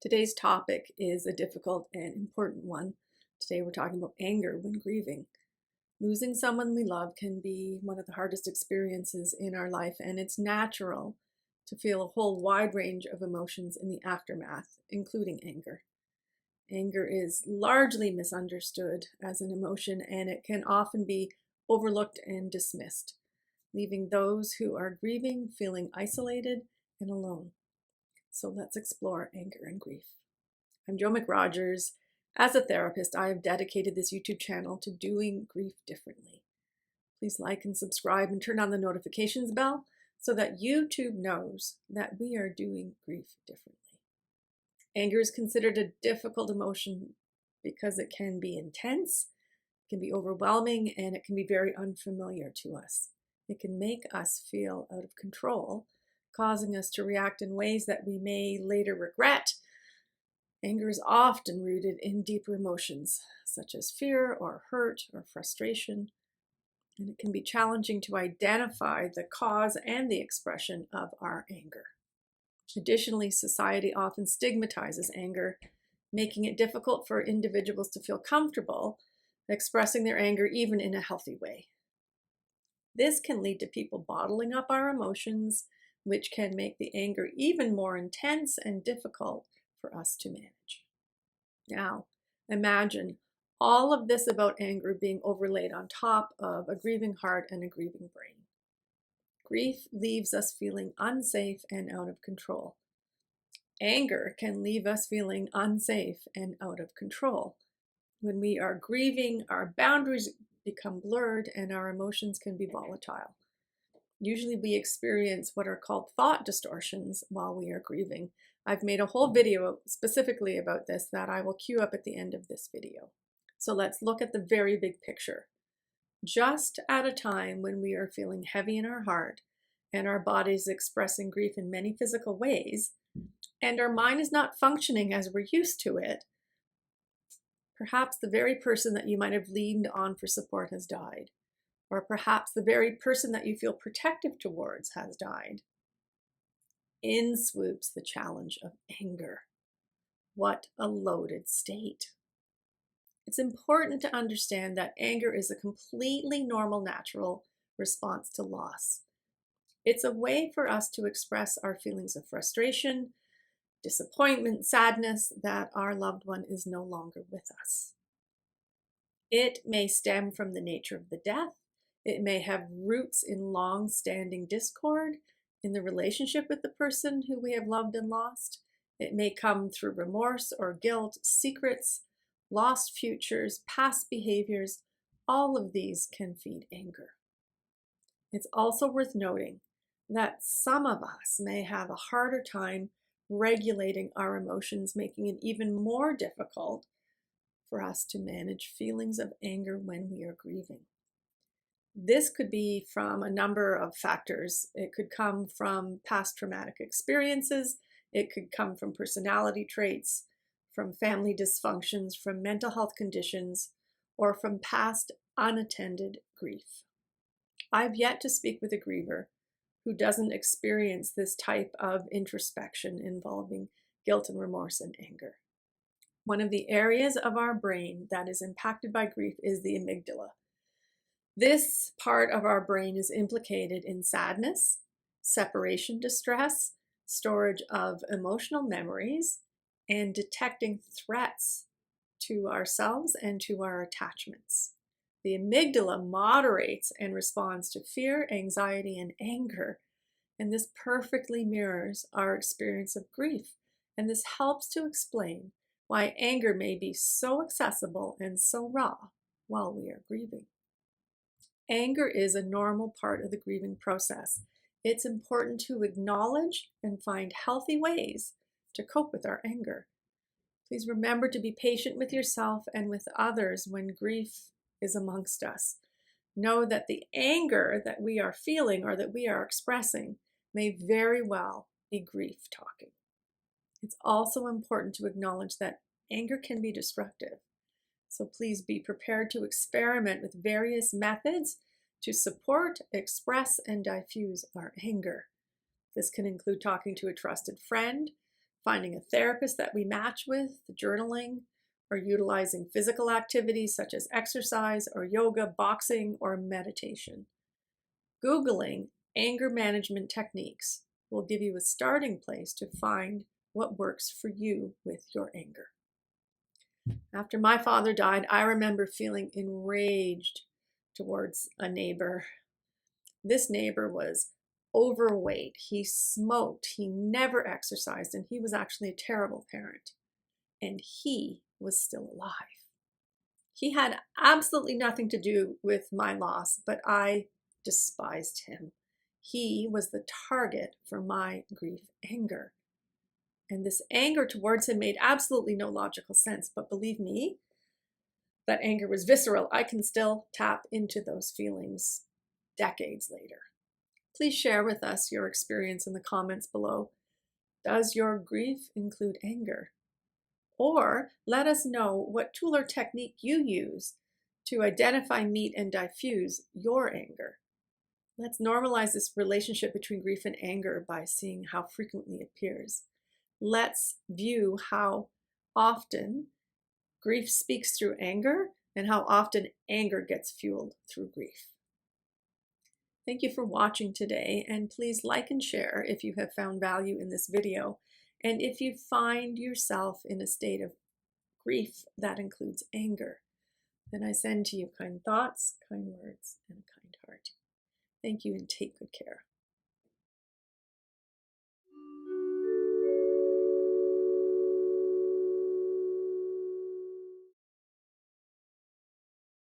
Today's topic is a difficult and important one. Today we're talking about anger when grieving. Losing someone we love can be one of the hardest experiences in our life, and it's natural to feel a whole wide range of emotions in the aftermath, including anger. Anger is largely misunderstood as an emotion, and it can often be overlooked and dismissed, leaving those who are grieving feeling isolated and alone. So let's explore anger and grief. I'm McRogers. As a therapist, I have dedicated this YouTube channel to doing grief differently. Please like and subscribe and turn on the notifications bell so that YouTube knows that we are doing grief differently. Anger is considered a difficult emotion because it can be intense, it can be overwhelming, and it can be very unfamiliar to us. It can make us feel out of control, causing us to react in ways that we may later regret. Anger is often rooted in deeper emotions, such as fear or hurt or frustration, and it can be challenging to identify the cause and the expression of our anger. Additionally, society often stigmatizes anger, making it difficult for individuals to feel comfortable expressing their anger even in a healthy way. This can lead to people bottling up our emotions, which can make the anger even more intense and difficult for us to manage. Now, imagine all of this about anger being overlaid on top of a grieving heart and a grieving brain. Grief leaves us feeling unsafe and out of control. Anger can leave us feeling unsafe and out of control. When we are grieving, our boundaries become blurred and our emotions can be volatile. Usually we experience what are called thought distortions while we are grieving. I've made a whole video specifically about this that I will queue up at the end of this video. So let's look at the very big picture. Just at a time when we are feeling heavy in our heart and our body is expressing grief in many physical ways, and our mind is not functioning as we're used to it, perhaps the very person that you might have leaned on for support has died. Or perhaps the very person that you feel protective towards has died. In swoops the challenge of anger. What a loaded state. It's important to understand that anger is a completely normal, natural response to loss. It's a way for us to express our feelings of frustration, disappointment, sadness that our loved one is no longer with us. It may stem from the nature of the death. It may have roots in long-standing discord in the relationship with the person who we have loved and lost. It may come through remorse or guilt, secrets, lost futures, past behaviors. All of these can feed anger. It's also worth noting that some of us may have a harder time regulating our emotions, making it even more difficult for us to manage feelings of anger when we are grieving. This could be from a number of factors. It could come from past traumatic experiences. It could come from personality traits, from family dysfunctions, from mental health conditions, or from past unattended grief. I've yet to speak with a griever who doesn't experience this type of introspection involving guilt and remorse and anger. One of the areas of our brain that is impacted by grief is the amygdala. This part of our brain is implicated in sadness, separation distress, storage of emotional memories, and detecting threats to ourselves and to our attachments. The amygdala moderates and responds to fear, anxiety, and anger, and this perfectly mirrors our experience of grief. And this helps to explain why anger may be so accessible and so raw while we are grieving. Anger is a normal part of the grieving process. It's important to acknowledge and find healthy ways to cope with our anger. Please remember to be patient with yourself and with others when grief is amongst us. Know that the anger that we are feeling or that we are expressing may very well be grief talking. It's also important to acknowledge that anger can be destructive. So please be prepared to experiment with various methods to support, express, and diffuse our anger. This can include talking to a trusted friend, finding a therapist that we match with, journaling, or utilizing physical activities such as exercise or yoga, boxing, or meditation. Googling anger management techniques will give you a starting place to find what works for you with your anger. After my father died, I remember feeling enraged towards a neighbor. This neighbor was overweight. He smoked. He never exercised, and he was actually a terrible parent. And he was still alive. He had absolutely nothing to do with my loss, but I despised him. He was the target for my grief anger. And this anger towards him made absolutely no logical sense. But believe me, that anger was visceral. I can still tap into those feelings decades later. Please share with us your experience in the comments below. Does your grief include anger? Or let us know what tool or technique you use to identify, meet, and diffuse your anger. Let's normalize this relationship between grief and anger by seeing how frequently it appears. Let's view how often grief speaks through anger and how often anger gets fueled through grief. Thank you for watching today, and please like and share if you have found value in this video. And if you find yourself in a state of grief that includes anger, then I send to you kind thoughts, kind words, and a kind heart. Thank you, and take good care.